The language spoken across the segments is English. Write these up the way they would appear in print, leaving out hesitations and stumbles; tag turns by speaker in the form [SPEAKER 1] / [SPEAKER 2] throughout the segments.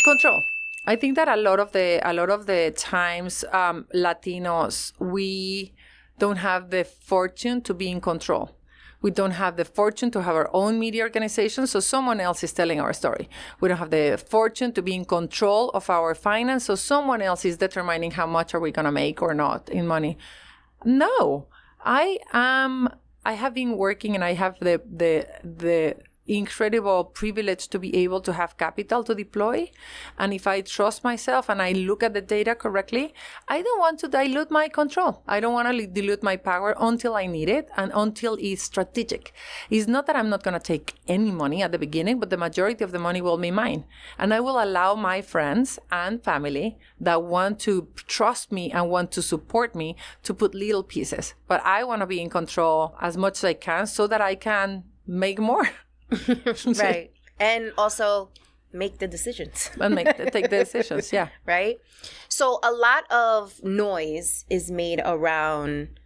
[SPEAKER 1] Control. I think that a lot of the times, Latinos, we don't have the fortune to be in control. We don't have the fortune to have our own media organization, so someone else is telling our story. We don't have the fortune to be in control of our finance, so someone else is determining how much are we going to make or not in money. No, I have been working, and I have the incredible privilege to be able to have capital to deploy. And if I trust myself and I look at the data correctly, I don't want to dilute my control. I don't want to dilute my power until I need it and until it's strategic. It's not that I'm not going to take any money at the beginning, but the majority of the money will be mine. And I will allow my friends and family that want to trust me and want to support me to put little pieces. But I want to be in control as much as I can so that I can make more.
[SPEAKER 2] Right. And also make the decisions.
[SPEAKER 1] And take the decisions, yeah.
[SPEAKER 2] Right? So a lot of noise is made around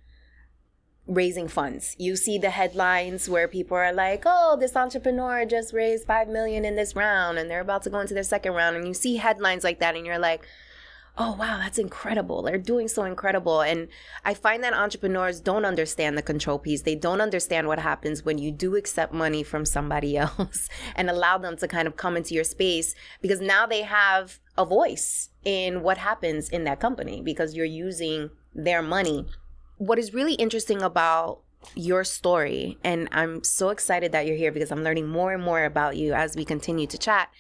[SPEAKER 2] raising funds. You see the headlines where people are like, oh, this entrepreneur just raised $5 million in this round and they're about to go into their second round. And you see headlines like that and you're like, oh, wow, that's incredible. They're doing so incredible. And I find that entrepreneurs don't understand the control piece. They don't understand what happens when you do accept money from somebody else and allow them to kind of come into your space, because now they have a voice in what happens in that company because you're using their money. What is really interesting about your story, and I'm so excited that you're here because I'm learning more and more about you as we continue to chat,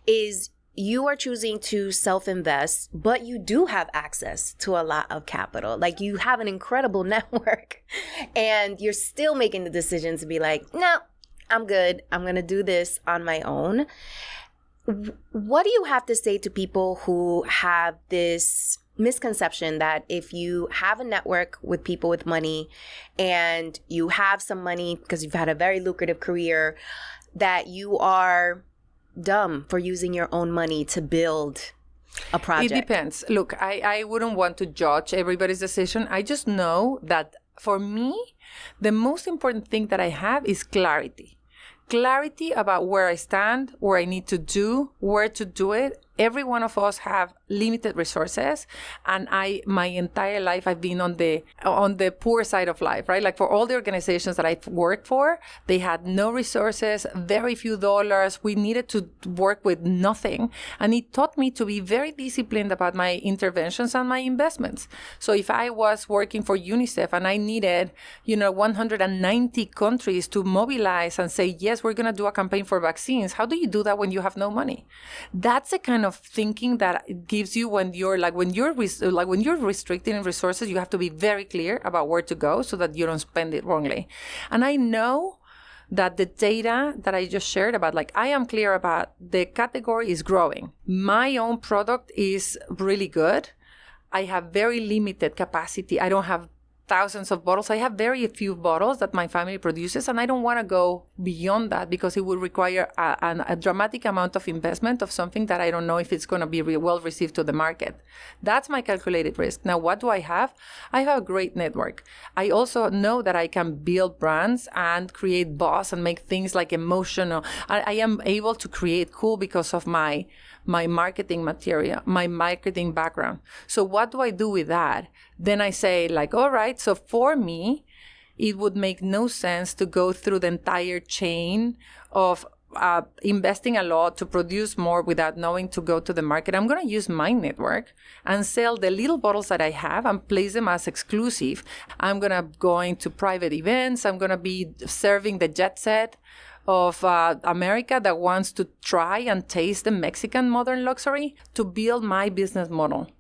[SPEAKER 2] is you are choosing to self-invest, but you do have access to a lot of capital. Like, you have an incredible network and you're still making the decision to be like, no, I'm good. I'm going to do this on my own. What do you have to say to people who have this misconception that if you have a network with people with money and you have some money because you've had a very lucrative career, that you are dumb for using your own money to build a project?
[SPEAKER 1] It depends. Look, I wouldn't want to judge everybody's decision. I just know that for me, the most important thing that I have is clarity. Clarity about where I stand, where I need to do, where to do it. Every one of us have limited resources, and my entire life I've been on the poor side of life, right? Like, for all the organizations that I've worked for, they had no resources, very few dollars. We needed to work with nothing, and it taught me to be very disciplined about my interventions and my investments. So if I was working for UNICEF and I needed, 190 countries to mobilize and say, yes, we're going to do a campaign for vaccines, how do you do that when you have no money? That's the kind of thinking that it gives you when you're restricting resources. You have to be very clear about where to go so that you don't spend it wrongly. And I know that the data that I just shared about, I am clear about the category is growing. My own product is really good. I have very limited capacity. I don't have thousands of bottles. I have very few bottles that my family produces, and I don't want to go beyond that because it would require a dramatic amount of investment of something that I don't know if it's going to be well received to the market. That's my calculated risk. Now, what do I have? I have a great network. I also know that I can build brands and create buzz and make things emotional. I am able to create cool because of my marketing material, my marketing background. So what do I do with that? Then I say, all right, so for me, it would make no sense to go through the entire chain of investing a lot to produce more without knowing to go to the market. I'm going to use my network and sell the little bottles that I have and place them as exclusive. I'm going to go into private events. I'm going to be serving the jet set of America that wants to try and taste the Mexican modern luxury to build my business model.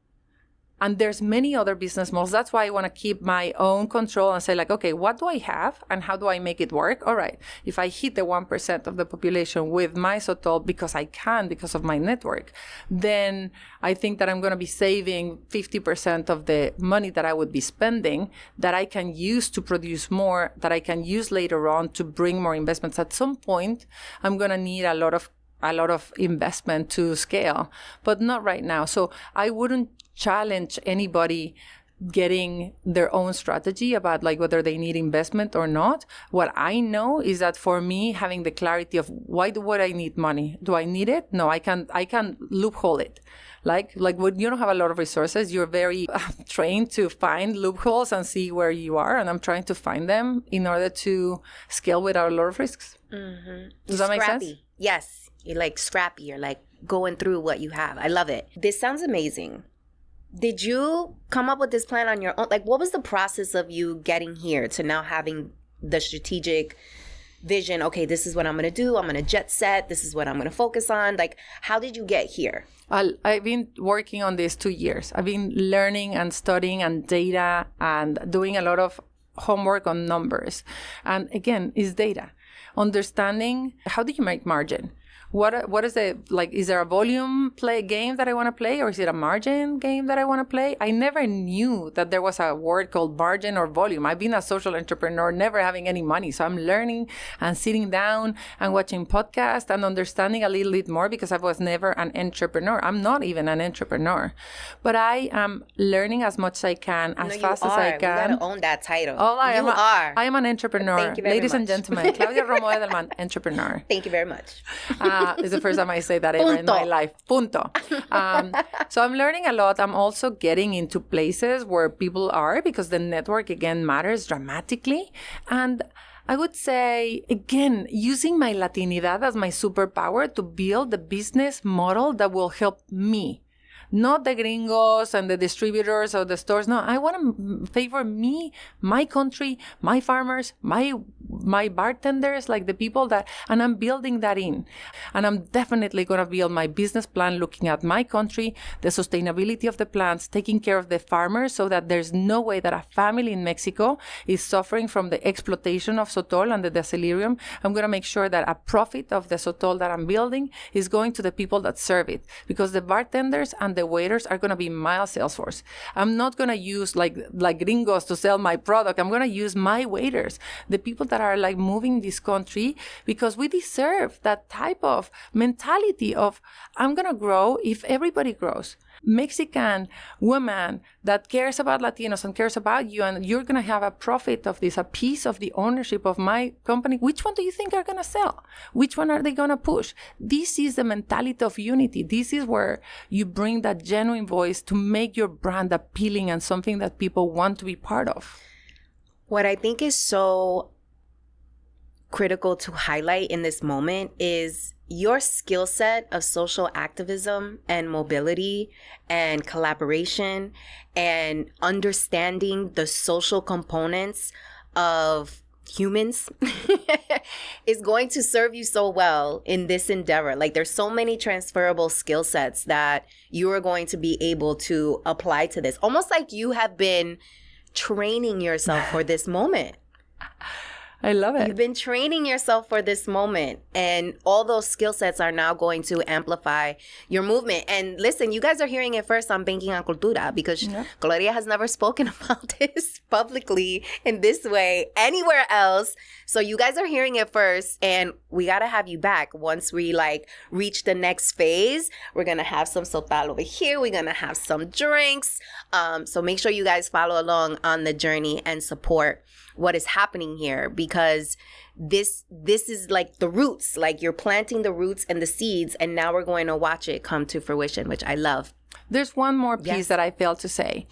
[SPEAKER 1] And there's many other business models. That's why I want to keep my own control and say okay, what do I have and how do I make it work? All right, if I hit the 1% of the population with my Sotol because of my network, then I think that I'm going to be saving 50% of the money that I would be spending that I can use to produce more, that I can use later on to bring more investments. At some point, I'm going to need a lot of investment to scale, but not right now. So I wouldn't challenge anybody getting their own strategy about like whether they need investment or not. What I know is that for me, having the clarity of why would I need money? Do I need it? No, I can loophole it. Like when you don't have a lot of resources, you're very trained to find loopholes and see where you are. And I'm trying to find them in order to scale without a lot of risks.
[SPEAKER 2] Mm-hmm.
[SPEAKER 1] Does that make sense?
[SPEAKER 2] Yes. You're like scrappy. You're like going through what you have. I love it. This sounds amazing. Did you come up with this plan on your own? Like, what was the process of you getting here to now having the strategic vision? Okay, this is what I'm going to do. I'm going to jet set. This is what I'm going to focus on. Like, how did you get here?
[SPEAKER 1] I've been working on this 2 years. I've been learning and studying and data and doing a lot of homework on numbers. And again, it's data. Understanding how do you make margin? What is it like? Is there a volume play game that I want to play, or is it a margin game that I want to play? I never knew that there was a word called margin or volume. I've been a social entrepreneur, never having any money. So I'm learning and sitting down and watching podcasts and understanding a little bit more because I was never an entrepreneur. I'm not even an entrepreneur, but I am learning as much as I can, as fast as I can.
[SPEAKER 2] You gotta own that title.
[SPEAKER 1] I am an entrepreneur.
[SPEAKER 2] Thank you very
[SPEAKER 1] Ladies
[SPEAKER 2] much.
[SPEAKER 1] and gentlemen, Claudia Romo Edelman, entrepreneur.
[SPEAKER 2] Thank you very much.
[SPEAKER 1] It's the first time I say that ever in my life. Punto. So I'm learning a lot. I'm also getting into places where people are because the network, again, matters dramatically. And I would say, again, using my Latinidad as my superpower to build the business model that will help me. Not the gringos and the distributors or the stores. No, I want to favor me, my country, my farmers, my bartenders, like the people that, and I'm building that in. And I'm definitely going to build my business plan looking at my country, the sustainability of the plants, taking care of the farmers so that there's no way that a family in Mexico is suffering from the exploitation of sotol and the decilerium. I'm going to make sure that a profit of the sotol that I'm building is going to the people that serve it, because the bartenders and the waiters are going to be my sales force. I'm not going to use like gringos to sell my product. I'm going to use my waiters, the people that are like moving this country, because we deserve that type of mentality of I'm going to grow if everybody grows. Mexican woman that cares about Latinos and cares about you, and you're going to have a profit of this, a piece of the ownership of my company. Which one do you think are going to sell? Which one are they going to push? This is the mentality of unity. This is where you bring that genuine voice to make your brand appealing and something that people want to be part of.
[SPEAKER 2] What I think is so critical to highlight in this moment is your skill set of social activism and mobility and collaboration and understanding the social components of humans is going to serve you so well in this endeavor. Like, there's so many transferable skill sets that you are going to be able to apply to this. Almost like you have been training yourself for this moment.
[SPEAKER 1] I love it.
[SPEAKER 2] You've been training yourself for this moment, and all those skill sets are now going to amplify your movement. And listen, you guys are hearing it first on Banking on Cultura, because Claudia has never spoken about this publicly in this way anywhere else. So you guys are hearing it first, and we got to have you back once we like reach the next phase. We're going to have some sotal over here. We're going to have some drinks. So make sure you guys follow along on the journey and support what is happening here, because this is like the roots. Like, you're planting the roots and the seeds, and now we're going to watch it come to fruition, which I love.
[SPEAKER 1] There's one more piece that I failed to say.